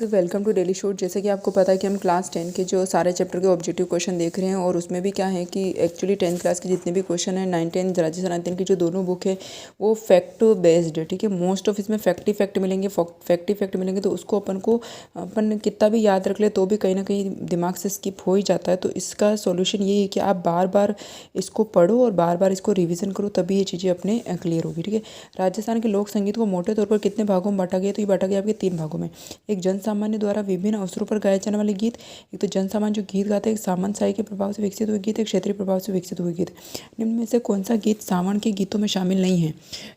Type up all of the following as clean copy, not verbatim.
Welcome to daily shoot. जैसे कि आपको पता है कि हम क्लास 10 के जो सारे चैप्टर के ऑब्जेक्टिव क्वेश्चन देख रहे हैं और उसमें भी क्या है कि एक्चुअली 10th क्लास के जितने भी क्वेश्चन हैं 9 10 राजस्थान 9 की जो दोनों बुक है वो फैक्ट बेस्ड है। ठीक है, मोस्ट ऑफ इसमें फैक्ट ही फैक्ट मिलेंगे, तो उसको अपन कितना भी याद रख ले तो भी कहीं ना कहीं दिमाग से स्किप हो ही जाता है। तो इसका सॉल्यूशन यही है कि आप बार बार इसको पढ़ो और बार बार इसको रिविज़न करो, तभी ये चीज़ें अपने क्लियर होगी। ठीक है, राजस्थान के लोक संगीत को मोटे तौर पर कितने भागों में बांटा गया? तो ये बांटा गया आपके 3 भागों में। एक जन सामान्य द्वारा विभिन्न अवसरों पर गाए जाने वाले गीत। एक तो जन सामान्य जो गीत गाते हैं, एक सामंत शाही के प्रभाव से विकसित हुए गीत, एक क्षेत्रीय प्रभाव से विकसित हुए गीत। निम्न में से कौन सा गीत सावन के गीतों में शामिल नहीं है?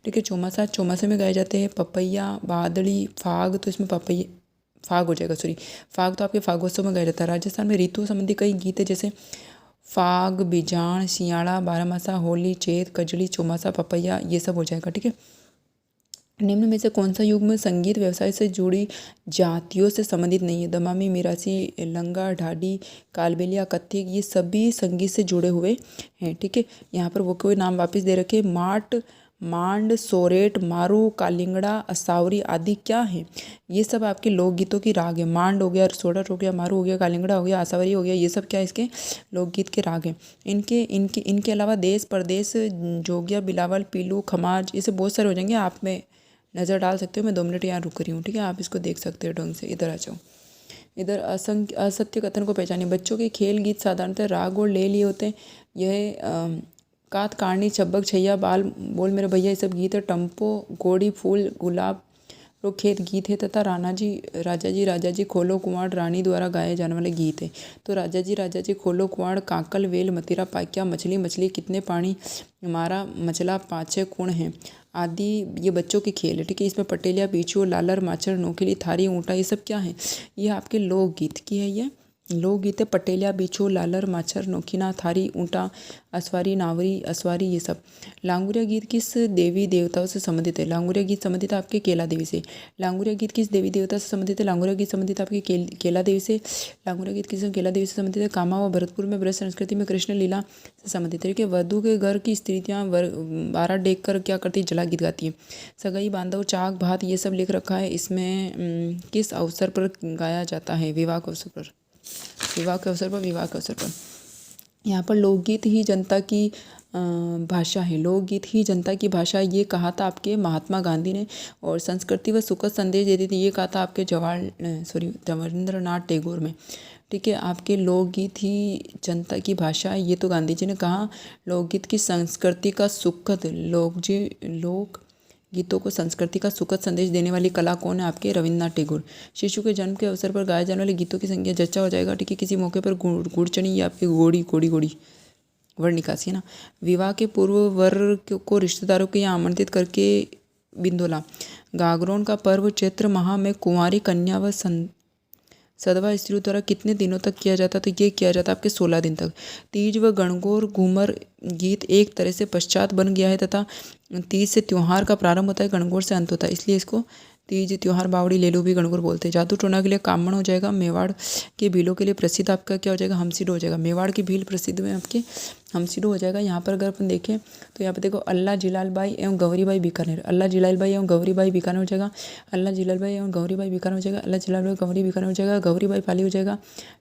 ठीक है, चौमासे में गाए जाते हैं पपैया, बादड़ी, फाग। तो इसमें पपैया फाग हो जाएगा, सॉरी फाग तो आपके फागोत्सव में गाया जाता है। राजस्थान में ऋतु संबंधी कई गीत है, जैसे फाग, बिजाण, सियाड़ा, बारहमासा, होली, चैत, कजली, चौमासा, पपैया, ये सब हो जाएगा। ठीक है, निम्न में से कौन सा युग में संगीत व्यवसाय से जुड़ी जातियों से संबंधित नहीं है? दमामी, मिरासी, लंगा, ढाडी, कालबेलिया, कत्थिक, ये सभी संगीत से जुड़े हुए हैं। ठीक है, यहाँ पर वो कोई नाम वापस दे रखे, माट, मांड, सोरेट, मारू, कालिंगड़ा, असावरी आदि क्या है? ये सब आपके लोकगीतों की राग है। मांड हो गया, सोरठ हो गया, मारू हो गया, कालिंगड़ा हो गया, आसावरी हो गया, ये सब क्या है? इसके लोकगीत के राग हैं। इनके इनके इनके अलावा देश परदेश, जोगिया, बिलावल, पीलू, खमाज, ये सब बहुत सारे हो जाएंगे। आप में नज़र डाल सकते हो। मैं 2 मिनट यहाँ रुक रही हूँ। ठीक है, आप इसको देख सकते हो ढंग से। इधर आ जाओ। इधर असत्य कथन को पहचानिए। बच्चों के खेल गीत साधारणतः राग और ले लिए होते हैं। यह कात कहानी, छब्बक, छैया, बाल बोल मेरे भैया, ये सब गीत है। टम्पो, गोड़ी, फूल, गुलाब, खेत गीत है तथा राजा जी खोलो कुंवाड़ रानी द्वारा गाए जाने वाले गीत है। तो राजा जी खोलो कुंवाड़, काकल, वेल, मतीरा, पाक्या, मछली मछली, कितने पानी मारा, मचला, पाँचे कुण है आदि ये बच्चों के खेल है। ठीक है, इसमें पटेलिया, पीछू, लालर, माचर, नोखिली, थारी, ऊँटा, ये सब क्या है? ये आपके लोकगीत की है। ये लोकगीत है। पटेलिया, बिच्छू, लालर, माचर, नोखिना, थारी, ऊँटा, असवारी, नावरी, असवारी, ये सब। लांगुरिया गीत किस देवी देवताओं से संबंधित है? लांगुरिया गीत संबंधित है आपके केला देवी से। लांगुरिया गीत किस देवी देवता से संबंधित है? लांगुरिया गीत संबंधित आपके केला देवी से। लांगुरिया गीत किस केला देवी से संबंधित है? कामा व भरतपुर में ब्रज संस्कृति में कृष्ण लीला से संबंधित है। वधु के घर की स्त्रियाँ बारह डेक कर क्या करती है? जला गीत गाती है। सगाई, बांधव, चाक, भात, ये सब लिख रखा है। इसमें किस अवसर पर गाया जाता है? विवाह के अवसर पर। विवाह के अवसर पर। यहाँ पर लोकगीत ही जनता की भाषा है। लोकगीत ही जनता की भाषा, ये कहा था आपके महात्मा गांधी ने। और संस्कृति व सुखद संदेश देती थी, ये कहा था आपके रविंद्रनाथ टैगोर में। ठीक है, आपके लोकगीत ही जनता की भाषा, ये तो गांधी जी ने कहा। लोकगीत की संस्कृति का सुखद लोक गीतों को संस्कृति का सुखद संदेश देने वाली कला कौन है? आपके रविन्द्रनाथ टैगोर। शिशु के जन्म के अवसर पर गाए जाने वाले गीतों की संख्या जच्चा हो जाएगा। ठीक है, किसी मौके पर गुड़चनी या आपकी गोड़ी वर्ण निकासी है ना। विवाह के पूर्व वर को रिश्तेदारों के यहाँ आमंत्रित करके बिंदोला। गागरोन का पर्व चैत्र माह में कुंवारी कन्या व सदवा स्त्रियों द्वारा कितने दिनों तक किया जाता? तो ये किया जाता आपके 16 दिन तक। तीज व गणगौर घूमर गीत एक तरह से पश्चात बन गया है तथा तीज से त्यौहार का प्रारंभ होता है, गणगौर से अंत होता है, इसलिए इसको तीज त्योहार बावड़ी लेलू भी गणगौर बोलते हैं। जादू टोना के लिए कामण हो जाएगा। मेवाड़ के भीलों के लिए प्रसिद्ध आपका क्या हो जाएगा? हमसिडो हो जाएगा। मेवाड़ की भील प्रसिद्ध में आपके हमसिडो हो जाएगा। यहाँ पर अगर अपन देखें तो यहाँ पर देखो अल्लाह जिलालबाई एवं गौरीबाई बीकानेर। अल्लाह जिलालबाई एवं गौरीबाई बीकानेर हो जाएगा। अल्लाह जिलालबाई एवं गौरीबाई बीकानेर हो जाएगा। अल्लाह जिलालबाई गौरी बीकानेर हो जाएगा। गौरीबाई पाली हो जाएगा।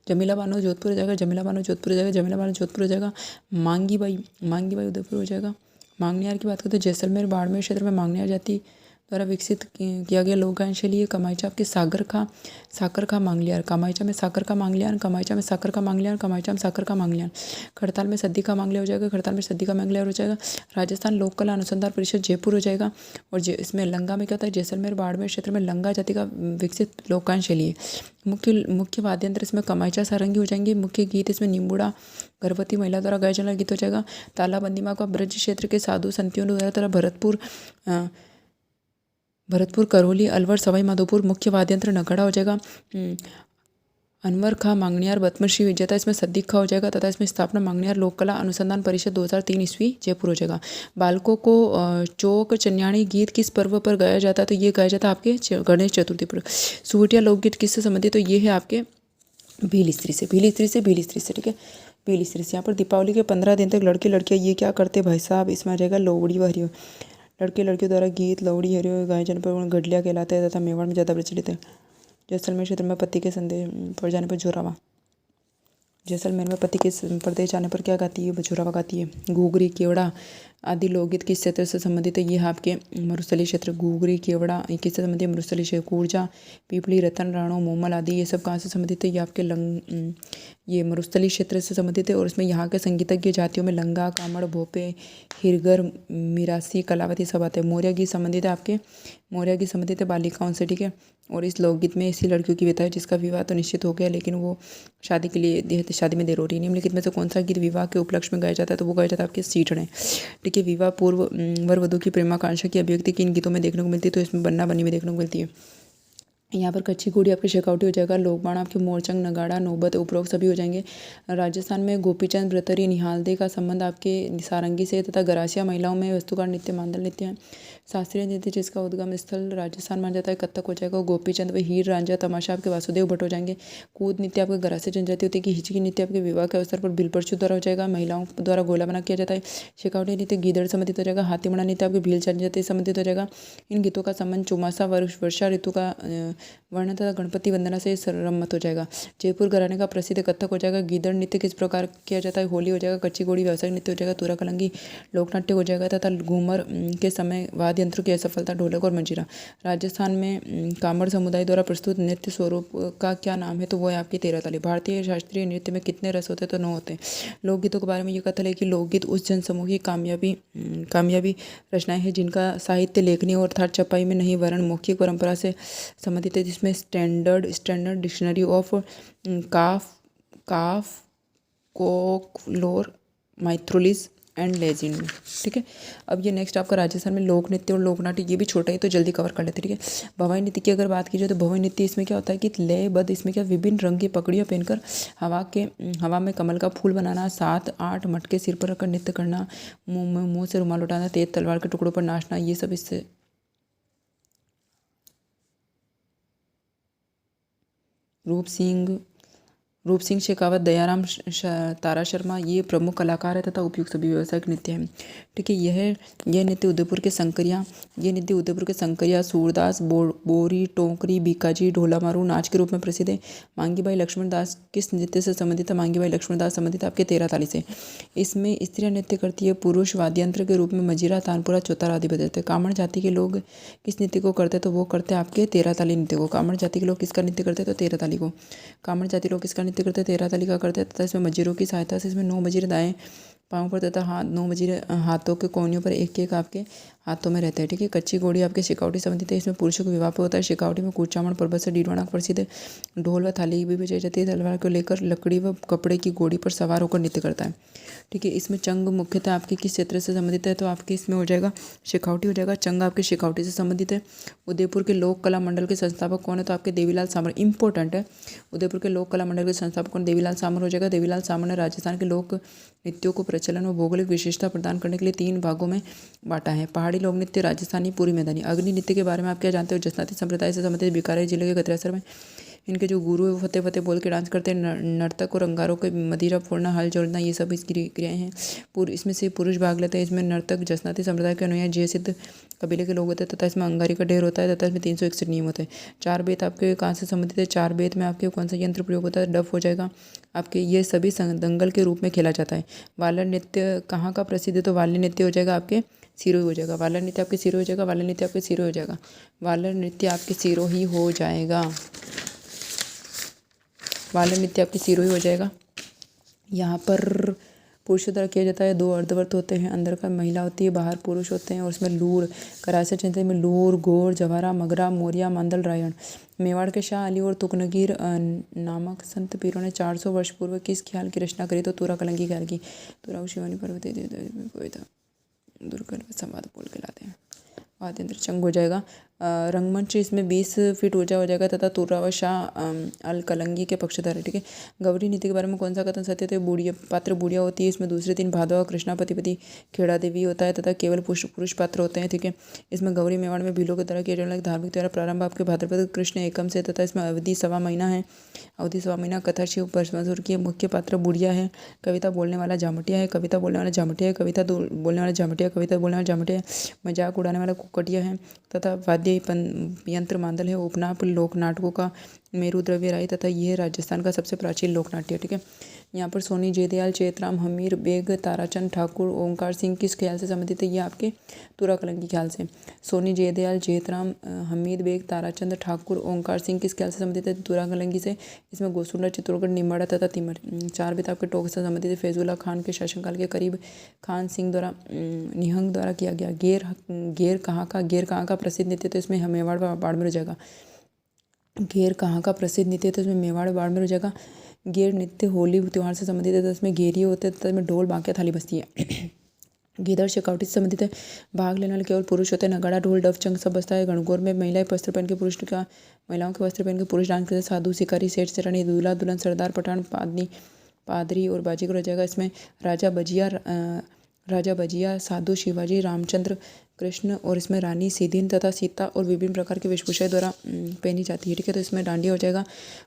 जमीला बानो जोधपुर हो जाएगा। जमीला बानो जोधपुर हो जाएगा। जमीला बानो जोधपुर हो जाएगा। मांगी बाई उदयपुर हो जाएगा। मांगनियार की बात करें तो जैसलमेर बाड़मेर क्षेत्र में मांगनियार जाति द्वारा विकसित किया गया लोक गायन शैली है। कमाईचा आपके साकर खा मांगलियार। कमाईचा में साकर का मांगलियान, कमाईचा में साकर का मांगलियान, कमाईचा में साकर का मांगलियान। खड़ताल में सद्दी का मांगलिया हो जाएगा। खड़ताल में सद्दी का मांगलियार हो जाएगा। राजस्थान लोक कला अनुसंधान परिषद जयपुर हो जाएगा। और इसमें लंगा में क्या होता है? जैसलमेर बाड़मेर क्षेत्र में लंगा जाति का विकसित लोक गायन शैली है। मुख्य वाद्यंत्र इसमें कमाईचा सारंगी हो जाएंगे। मुख्य गीत इसमें निम्बुड़ा गर्भवती महिला द्वारा गाया जाने वाला गीत हो जाएगा। तालाबंदी माँ का ब्रज क्षेत्र के साधु संतियों द्वारा भरतपुर, करौली, अलवर, सवाई माधोपुर। मुख्य वाद्यंत्र नगाड़ा हो जाएगा। अनवर खा मांगनियार बतमश्री विजेता इसमें सद्दीक खा हो जाएगा तथा इसमें स्थापना मांगनियार लोक कला अनुसंधान परिषद 2003 ईस्वी जयपुर हो जाएगा। बालकों को चौक चन्याणी गीत किस पर्व पर गाया जाता है? तो ये गाया जाता है आपके गणेश चतुर्थी पर। सुवटिया लोकगीत किससे संबंधित? तो ये है आपके भील स्त्री से। ठीक है, भील स्त्री से। यहाँ पर दीपावली के 15 दिन तक लड़के लड़कियाँ ये क्या करते भाई साहब? इसमें आ जाएगा लोवड़ी व हरियो। लड़के लड़कियों द्वारा गीत लोवड़ी हरियो गाए जाने पर गडलिया कहलाते हैं तथा मेवाड़ में ज़्यादा प्रचलित है। जैसलमेर क्षेत्र में पति के संदेह पड़ जाने पर जोरावा। जैसलमेर में पति के परदेश जाने पर क्या गाती है? जोरावा गाती है। घूघरी केवड़ा आदि लोकगीत किस क्षेत्र से संबंधित है? ये है आपके मरुस्थलीय क्षेत्र। घूघरी केवड़ा किससे संबंधित है? मरुस्थलीय क्षेत्र। कूर्जा, पीपली, रतन, राणो, मोमल आदि ये सब कहाँ से संबंधित है? ये आपके ये मरुस्थलीय क्षेत्र से संबंधित है। और इसमें यहाँ के संगीतज्ञ जातियों में लंगा, कामड़, भोपे, हिरगर, मिरासी, कलावती सब आते हैं। मौर्य गीत संबंधित है आपके मौर्य गीत संबंधित है बालिकाओं से, ठीक है। और इस लोकगीत में ऐसी लड़कियों की व्यथा है जिसका विवाह तो निश्चित हो गया लेकिन वो शादी के लिए शादी में देर हो रही है। निम्नलिखित में से कौन सा गीत विवाह के उपलक्ष्य में गाया जाता है? तो वो गाया जाता है आपके सीठने, ठीक है। विवाह पूर्व वर वधु की प्रेमाकांक्षा की अभिव्यक्ति किन गीतों में देखने को मिलती है? तो इसमें बन्ना बन्नी में देखने को मिलती है। यहाँ पर कच्ची घोड़ी आपकी शेखावटी हो जाएगा। लोकबाण आपके मोरचंग, नगाड़ा, नौबत, उपरोक्त सभी हो जाएंगे। राजस्थान में गोपीचंद, ब्रतरी, निहालदे का संबंध आपके सारंगी से तथा गरासिया महिलाओं में वस्तुकार नृत्य, मांदल नृत्य है। शास्त्रीय नृत्य जिसका उद्गम स्थल राजस्थान माना जाता है कत्थक हो जाएगा। गोपीचंद व हीर रांझा तमाशा आपके वासुदेव भट्ट हो जाएंगे। कूद नृत्य आपके गरासिया जनजाति होती है। हिचकी नृत्य आपके विवाह के अवसर पर बिलपरचू द्वारा हो जाएगा, महिलाओं द्वारा गोला बना किया जाता है। शेखावटी नृत्य गीदड़ संबंधित हो जाएगा। हाथीमड़ा नृत्य आपके भील जनजाति संबंधित हो जाएगा। इन गीतों का संबंध चौमासा वर्षा ऋतु का वर्णन तथा गणपति वंदना से सम्मत हो जाएगा। जयपुर घराने का प्रसिद्ध कत्थक हो जाएगा। गीदड़ नृत्य किस प्रकार किया जाता है? होली हो जाएगा। कच्ची घोड़ी व्यावसायिक नृत्य हो जाएगा। तुरा कलंगी लोकनाट्य हो जाएगा तथा घूमर के समय वाद्य यंत्रों की असफलता, ढोलक और मंजीरा। राजस्थान में कामड़ समुदाय द्वारा प्रस्तुत नृत्य स्वरूप का क्या नाम है? तो वो है आपकी तेरह ताली। भारतीय शास्त्रीय नृत्य में कितने रस होते हैं? तो 9 होते हैं। लोकगीतों के बारे में ये कथन है कि लोकगीत उस जनसमूह की कामयाबी रचनाएं हैं जिनका साहित्य लेखनी और अर्थात छपाई में नहीं वरन मौखिक परंपरा से संबंधित है, जिसमें स्टैंडर्ड डिक्शनरी ऑफ काफ कोकलोर माइथ्रोलिस एंड लेजेंड, ठीक है। अब ये नेक्स्ट आपका राजस्थान में लोक नृत्य और लोकनाट्य, ये भी छोटा है तो जल्दी कवर कर लेते, ठीक है। भवाई नृत्य की अगर बात की जाए तो भवाई नृत्य इसमें क्या होता है कि लयबद्ध, इसमें क्या विभिन्न रंग की पकड़ियाँ पहनकर हवा में कमल का फूल बनाना, 7-8 मटके सिर पर रखकर नृत्य करना, मुंह से रुमाल उठाना, तेज तलवार के टुकड़ों पर नाचना, ये सब इससे रूप सिंह शेखावत, दयाराम तारा शर्मा ये प्रमुख कलाकार है तथा उपयुक्त सभी व्यावसायिक नृत्य हैं, ठीक है। यह नृत्य उदयपुर के संकरिया, सूरदास, बोरी, टोकरी, बीकाजी, ढोला मारू नाच के रूप में प्रसिद्ध है। मांगी भाई लक्ष्मण दास किस नृत्य से संबंधित है? मांगी भाई लक्ष्मण दास संबंधित आपके 13 ताली से। इसमें स्त्रियाँ नृत्य करती है। पुरुष वाद्ययंत्र के रूप में मजीरा, तानपुरा, चौतारा आदि बजाते हैं। कामड़ जाति के लोग किस नृत्य को करते हैं? तो वो करते हैं आपके 13 ताली नृत्य को। कामड़ जाति के लोग किसका नृत्य करते हैं? तो 13 ताली को। कामड़ जाति लोग किसका नृत्य करते हैं? 13 ताली का करते हैं तथा इसमें मजीरों की सहायता से इसमें 9 मजीरे दाएं पाँव पर तथा 9 मजीरे हाथों के कोनियों पर एक आपके हाथों में रहते हैं, ठीक है। कच्ची घोड़ी आपके शेखावटी संबंधित है। इसमें पुरुषों को विवाह पर होता है। शेखावटी में कूचामण पर्वत से डीडवाना प्रसिद्ध है। ढोल व थाली भी बजाई जाती है। तलवार को लेकर लकड़ी व कपड़े की घोड़ी पर सवार होकर नृत्य करता है, ठीक है। इसमें चंग मुख्यतः आपके किस क्षेत्र से संबंधित है? तो आपके इसमें हो जाएगा शेखावटी हो जाएगा। चंग आपके शेखावटी से संबंधित है। उदयपुर के लोक कला मंडल के संस्थापक कौन है? तो आपके देवीलाल सामर, इंपॉर्टेंट है। उदयपुर के लोक कला मंडल के संस्थापक कौन? देवीलाल सामर हो जाएगा। देवीलाल सामर ने राजस्थान के लोक नृत्यों को प्रचलन व भौगोलिक विशेषता प्रदान करने के लिए 3 भागों में बांटा है। पहाड़ी लोक नृत्य, राजस्थानी, पूरी मैदानी। अग्नि नृत्य के बारे में आप क्या जानते हो? जसनाती संप्रदाय से संबंधित बीकानेर जिले के गतरेसर में इनके जो गुरु है वो फतेह फतेह बोल के डांस करते हैं। नर्तक और अंगारों के मदिरा फोड़ना, हल जोड़ना, ये सब इसकी क्रियाएं हैं। इसमें से पुरुष भाग लेते हैं। इसमें नर्तक जसनाती संप्रदाय के अनुयायी जय सिद्ध कबीले के लोग होते हैं तथा इसमें अंगारी का ढेर होता है तथा इसमें 361 नियम होते हैं। 4 बेत आपके कहाँ से संबंधित है? 4 बेत में आपके कौन सा यंत्र प्रयोग होता है? डफ हो जाएगा आपके। ये सभी दंगल के रूप में खेला जाता है। वालर नृत्य कहाँ का प्रसिद्ध है? तो वाली नृत्य हो जाएगा आपके सिरोही हो जाएगा। वालर नृत्य आपके सिरोही हो जाएगा। वालर नृत्य आपके सिरोही हो जाएगा। वालर नृत्य आपके सिरोही हो जाएगा। वालर नृत्य आपकी सिरोही हो जाएगा। यहाँ पर पुरुषों द्वारा किया जाता है। 2 अर्धवर्त होते हैं। अंदर का महिला होती है, बाहर पुरुष होते हैं। और उसमें लूर, करासे चंदे में लूर, घोर, जवारा, मगरा, मोरिया, मांदल, रायण। मेवाड़ के शाह अली और तुकनगीर नामक संत पीरों ने 400 वर्ष पूर्व किस ख्याल की रचना करी? तो तुरा कलंगी ख्याल की। तुरा शिवानी पर्वत दुर्गढ़ संवाद बोल के लाते हैं। वाद्यंत्र चंग हो जाएगा। रंगमंच इसमें 20 फीट ऊंचा हो जाएगा तथा तुर्रा व शाह अल कलंगी के पक्षधर है, ठीक है। गौरी नीति के बारे में कौन सा कथन सत्य है? बूढ़िया पात्र बुढ़िया होती है। इसमें दूसरे दिन भादवा कृष्णा पतिपति खेड़ा देवी होता है तथा केवल पुरुष पात्र होते हैं, ठीक है। इसमें गौरी मेवाड़ में भीलों की तरह किया जाने वाला धार्मिक त्योहार प्रारंभ आपके भाद्रपद कृष्ण एकम से तथा इसमें अवधि 1.25 महीना है। अवधि 1.25 महीना। कथा शिव परमेश्वर की मुख्य पात्र बुढ़िया है। कविता बोलने वाला जामटिया है। कविता बोलने वाला जामटिया है। कविता बोलने वाला जामटिया। कविता बोलने वाला जामटिया है। मजाक उड़ाने वाला कुकटिया है तथा वाद्य वाद्य यंत्र मांदल है उपनाप लोक नाटकों का मेरुद्रव्य राय तथा यह राजस्थान का सबसे प्राचीन लोकनाट्य है। ठीक है, यहाँ पर सोनी जयदयाल चेतराम हमीर बेग ताराचंद ठाकुर ओंकार सिंह किस ख्याल से संबंधित है? ये आपके तुरा कलंक के ख्याल से। सोनी जयदयाल चेतराम हमीद बेग ताराचंद ठाकुर ओंकार सिंह किस ख्याल से संबंधित है? तुरा कलंकी से। इसमें गोसुंडा चित्तौड़गढ़ निम्बाड़ा तथा तिमर। चार बेत आपके टोक से संबंधित है। फैजुल्ला खान के शासनकाल के करीब खान सिंह द्वारा निहंग द्वारा किया गया। घेर कहाँ का प्रसिद्ध नृत्य? तो इसमें मेवाड़ बाड़मेर हो जाएगा। घेर कहाँ का प्रसिद्ध नृत्य? तो इसमें मेवाड़ बाड़मेर हो जाएगा। घेर नृत्य होली त्यौहार से संबंधित है तो इसमें घेरिए होते हैं तथा इसमें ढोल बांके थाली बजती है। गीदड़ शेखावटी से संबंधित है। भाग लेने वाले केवल पुरुष होते हैं। नगाड़ा ढोल डफ चंग सब बजता है। गणगौर में महिलाएं वस्त्र पहन के महिलाओं के वस्त्र पहन के पुरुष डांस करते हैं। साधु शिकारी सेठ सेठानी दूल्हा दुल्हन सरदार पठान पादरी और बाजीगर हो जाएगा। इसमें राजा बजिया साधु शिवाजी रामचंद्र कृष्ण और इसमें रानी सीधीन तथा सीता और विभिन्न प्रकार की वेशभूषाएं द्वारा पहनी जाती है। ठीक है, तो इसमें डांडिया हो जाएगा।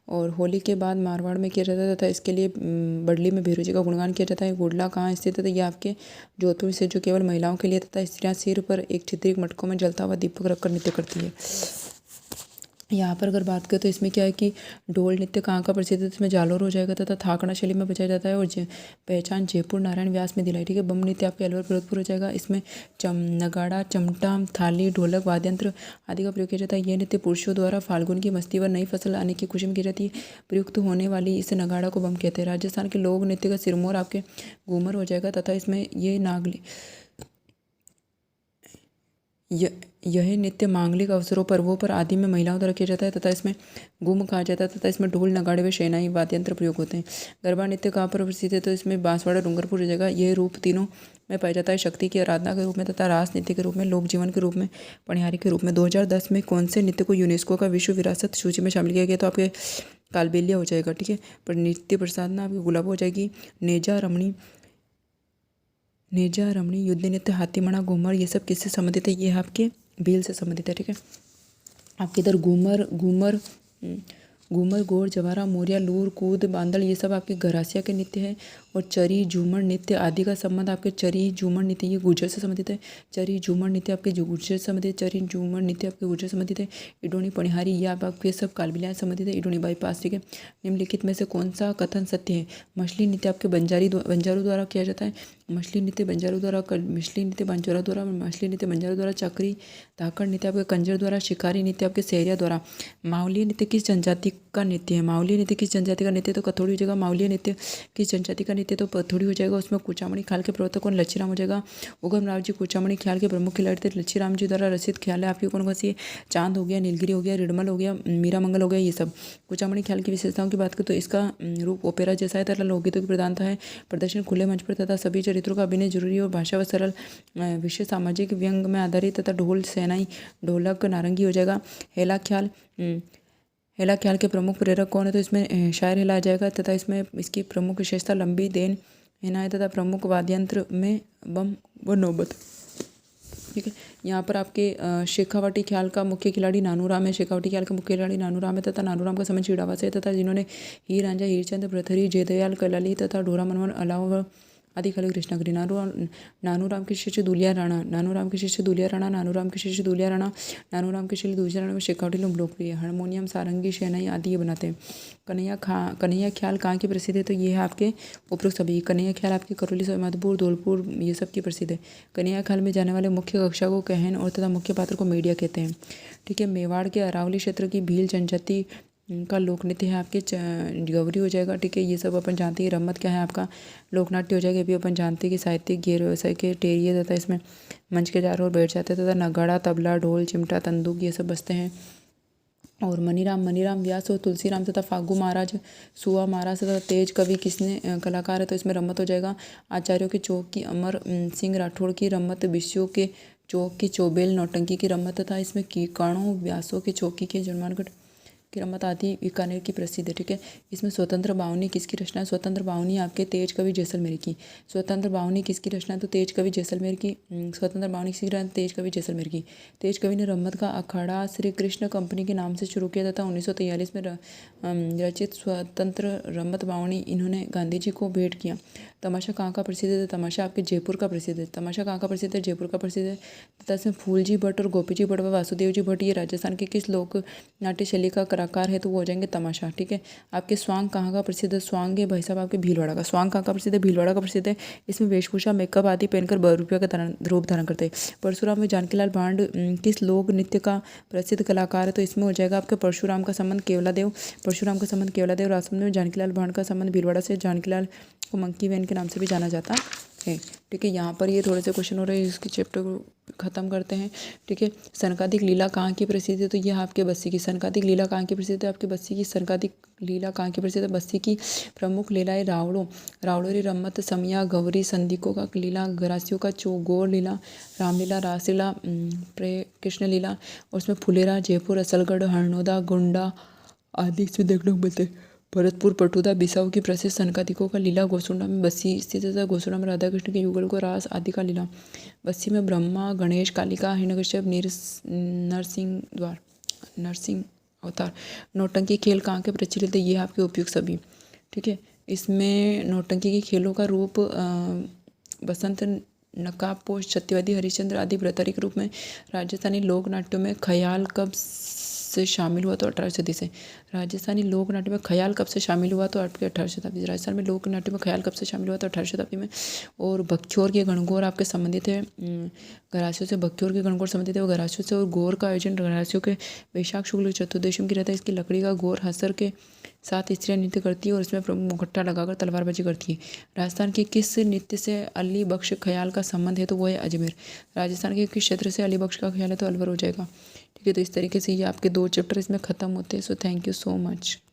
और होली के बाद मारवाड़ में किया जाता है तथा इसके लिए बडली में भैरू जी का गुणगान किया जाता है। गुडला कहाँ स्थित है? तो ये आपके जोधपुर से, जो केवल महिलाओं के लिए तथा स्त्रियाँ सिर पर एक छिद्रिक मटकों में जलता हुआ दीपक रखकर नृत्य करती है। यहाँ पर अगर बात करें तो इसमें क्या है कि ढोल नृत्य कहाँ का प्रसिद्ध है? इसमें जालोर हो जाएगा तथा थाकड़ा शैली में बजाया जाता है और पहचान जयपुर नारायण व्यास में दिलाई। ठीक है, बम नृत्य आपके अलवर फिरोजपुर हो जाएगा। इसमें नगाड़ा चमटा थाली ढोलक वाद्यंत्र आदि का प्रयोग किया जाता है। यह नृत्य पुरुषों द्वारा फाल्गुन की मस्ती व नई फसल आने की खुशी में की जाती है। प्रयुक्त होने वाली इस नगाड़ा को बम कहते हैं। राजस्थान के लोक नृत्य का सिरमौर आपके घूमर हो जाएगा तथा इसमें ये यह नृत्य मांगलिक अवसरों पर्वों पर आदि में महिलाओं द्वारा किया जाता है तथा इसमें गुम कहा जाता है तथा इसमें ढोल नगाड़े व शहनाई वाद्यंत्र प्रयोग होते हैं। गरबा नृत्य कहाँ पर प्रसिद्ध है? तो इसमें बांसवाड़ा डूंगरपुर जगह। यह रूप तीनों में पाया जाता है। शक्ति की आराधना के रूप में तथा रास नृत्य के रूप में, लोक जीवन के रूप में, पणिहारी के रूप में। 2010 में कौन से नृत्य को यूनेस्को का विश्व विरासत सूची में शामिल किया गया? तो आपके कालबेलिया हो जाएगा। ठीक है, पर नृत्य प्रसाद ना आपकी गुलाब हो जाएगी। नेजा रमणी युद्ध नृत्य हाथीमणा घूमर ये सब किससे संबंधित है? ये आपके भील से संबंधित है। ठीक है, आपके इधर घूमर गोर जवारा मोरिया लूर कूद बांदल ये सब आपके घरासिया के नृत्य है। और चरी झूमर नृत्य आदि का संबंध आपके चरी झूमर नृत्य ये गुर्जर से संबंधित है। चरी झूमर नृत्य आपके गुर्जर से संबंधित, चरी झूमर नृत्य आपके गुर्जर से संबंधित है। इडोनी पणिहारी ये आपके सब कालबिलिया से संबंधित है। इडोनी बाईपास। ठीक है, निम्नलिखित में से कौन सा कथन सत्य है? मछली नृत्य आपके बंजारू द्वारा किया जाता है। मछली नृत्य बंजारू द्वारा, चक्री धाकड़ नृत्य आपके कंजर द्वारा, शिकारी नृत्य आपके सहरिया द्वारा। मावली नृत्य किस जनजाति का नृत्य है? मावली नृत्य किस जनजाति का नृत्य? तो कथोड़ी हो जाएगा। मावली नृत्य किस जनजाति का नृत्य? तो पथोड़ी हो जाएगा। उसमें कुचामणी ख्याल के प्रवर्तक कौन? लच्छीराम हो जाएगा। उगम राव जी कुचामणी ख्याल के प्रमुख खिलाड़ी थे। लच्छीराम जी द्वारा रचित ख्याल है आपकी कौन सी? चांद हो गया, नीलगिरी हो गया, रिडमल हो गया, मीरा मंगल हो गया, ये सब। कुचामणी ख्याल की विशेषताओं की बात करें तो इसका रूप ओपेरा जैसा है तथा लोकगीतों की प्रधानता है। प्रदर्शन खुले मंच पर तथा सभी चरित्रों का अभिनय जरूरी और भाषा व सरल विषय सामाजिक व्यंग में आधारित तथा ढोल शहनाई ढोलक नारंगी हो जाएगा। हेला ख्याल के प्रमुख प्रेरक कौन है? तो इसमें शायर हेला आ जाएगा तथा इसमें इसकी प्रमुख विशेषता लंबी देन है तथा प्रमुख वाद्यंत्र में बम व नौबत। ठीक है, यहाँ पर आपके शेखावटी ख्याल का मुख्य खिलाड़ी नानूराम है। शेखावटी ख्याल का मुख्य खिलाड़ी नानूराम है तथा नानूराम का समय चिड़ावा से है तथा जिन्होंने हीर रांझा हीरचंद भृतहरि जयदयाल कलाली तथा ढोरा मनोहर अलावा आदि खलक कृष्णागिरी। नानूराम के शिष्य दूलिया राणा, नानूराम के शिष्य दूलिया राणा में शेखावटी लोग लोकप्रिय। हारमोनियम सारंगी शहनाई आदि ये बनाते हैं। कन्हैया ख्याल कहाँ की प्रसिद्ध है? तो ये है आपके उपरोक्त सभी। कन्हैया ख्याल आपके करौली मधुपुर धौलपुर ये सब की प्रसिद्ध है। कन्हैया ख्याल में जाने वाले मुख्य कक्षा को कहन और तथा मुख्य पात्र को मेडिया कहते हैं। ठीक है, मेवाड़ के अरावली क्षेत्र की भील जनजाति का लोक नृत्य है आपके गौरी हो जाएगा। ठीक है, ये सब अपन जानते हैं। रम्मत क्या है आपका? लोकनाट्य हो जाएगा। ये भी अपन जानते हैं कि साहित्यिक घेर व्यवसाय के टेरिए तथा इसमें मंच के चारों ओर बैठ जाते हैं तथा नगाड़ा तबला ढोल चिमटा तंदूक ये सब बजते हैं। और मनीराम व्यास और तुलसीराम तथा फागू महाराज सुआ महाराज तथा तेज कवि किसने कलाकार है? तो इसमें रम्मत हो जाएगा। आचार्यों के चौक की अमर सिंह राठौड़ की रम्मत, विष्यों के चौक की चौबेल नौटंकी की रम्मत तथा इसमें कीकाणों व्यासों के चौकी के जनमानगढ़ की रम्मत आदि बीकानेर की प्रसिद्ध है। ठीक है, इसमें स्वतंत्र बावनी किसकी रचना है? स्वतंत्र बावनी आपके तेज कवि जैसलमेर की। स्वतंत्र बावनी किसकी रचना है? तो तेज कवि जैसलमेर की। स्वतंत्र बावनी किसकी रचना? तेज कवि जैसलमेर की। तेज कवि ने रम्मत का अखाड़ा श्री कृष्ण कंपनी के नाम से शुरू किया तथा 1943 में रचित स्वतंत्र रम्मत बावनी इन्होंने गांधी जी को भेंट किया। तमाशा कहाँ का प्रसिद्ध है? तमाशा आपके जयपुर का प्रसिद्ध है। तमाशा कहाँ का प्रसिद्ध है? जयपुर का प्रसिद्ध है। तथा इसमें फूलजी भट्ट और गोपीजी भट्ट व वासुदेव जी भट्ट ये राजस्थान के किस लोक नाट्य शैली का कलाकार है? तो वो हो जाएंगे तमाशा। ठीक है, आपके स्वांग कहाँ का प्रसिद्ध है? स्वांग है भाई साहब आपके भीलवाड़ा का। स्वांग कहाँ का प्रसिद्ध है? भीलवाड़ा का प्रसिद्ध है। इसमें वेशभूषा मेकअप आदि पहनकर बहुरूपिया का रूप धारण करते हैं। परशुराम में जानकीलाल भांड किस लोक नृत्य का प्रसिद्ध कलाकार है? तो इसमें हो जाएगा आपका परशुराम का संबंध केवलादेव। परशुराम का संबंध केवलादेव। राजसमंद में जानकीलाल भांड का संबंध भीलवाड़ा से। जानकीलाल को मंकी वैन के नाम से भी जाना जाता है। ठीक है, यहाँ पर ये थोड़े से क्वेश्चन हो रहे हैं, इसके चैप्टर को खत्म करते हैं। ठीक है, सनकादिक लीला कहाँ की प्रसिद्ध है? तो यह आपके बस्सी की। सनकादिक लीला कहाँ की प्रसिद्ध है? आपके बस्सी की। सनकादिक लीला कहाँ की प्रसिद्ध है? बस्सी की। प्रमुख लीला है रावड़ो, रावड़ोरी, रम्मत, समिया, गौरी, संदिकों का लीला, गरासियों का चौगोर लीला, रामलीला, रासलीला, कृष्ण लीला, और उसमें फुलेरा, जयपुर, असलगढ़, हरनोदा, गोंडा आदि से देखने को मिलते हैं। भरतपुर, पटुदा, बिसाऊ की प्रसिद्ध सनकादिकों का लीला। गोसुंडा में बस्सी स्थित है। गोसुंडा में राधा कृष्ण के युगल को रास आदि का लीला। बस्सी में ब्रह्मा, गणेश, कालिका, हिरण्यकश्यप, नरसिंह द्वार, नरसिंह अवतार। नौटंकी खेल कहाँ के प्रचलित है? ये आपके उपयुक्त सभी। ठीक है, इसमें नौटंकी के खेलों का रूप बसंत, नकाबपोश, सत्यवादी, हरिश्चंद्र आदि व्रतारी के रूप में। राजस्थानी लोक नाट्यों में ख्याल कब से शामिल हुआ? तो 18वीं सदी से। राजस्थानी लोक नाट्य में ख्याल कब से शामिल हुआ? तो आपके 18वीं शताब्दी। राजस्थान में लोक नाट्य में ख्याल कब से शामिल हुआ? तो 18वीं शताब्दी में। और भक्ख्योर के गणगौर आपके संबंधित है गरासियों से। भक्ख्योर के गणगौर संबंधित है वो गरासियों से। और गौर का आयोजन गरासियों के वैशाख शुक्ल चतुर्दशी की रहता है। इसकी लकड़ी का गौर हसर के साथ स्त्रियाँ नृत्य करती है और इसमें प्रमुख मुखट्टा लगाकर तलवारबाजी करती है। राजस्थान के किस नृत्य से अली बख्श ख्याल का संबंध है? तो वो है अजमेर। राजस्थान के किस क्षेत्र से अली बख्श का ख्याल है? तो अलवर हो जाएगा। ठीक है, तो इस तरीके से ये आपके 2 चैप्टर इसमें ख़त्म होते हैं। So thank you so much.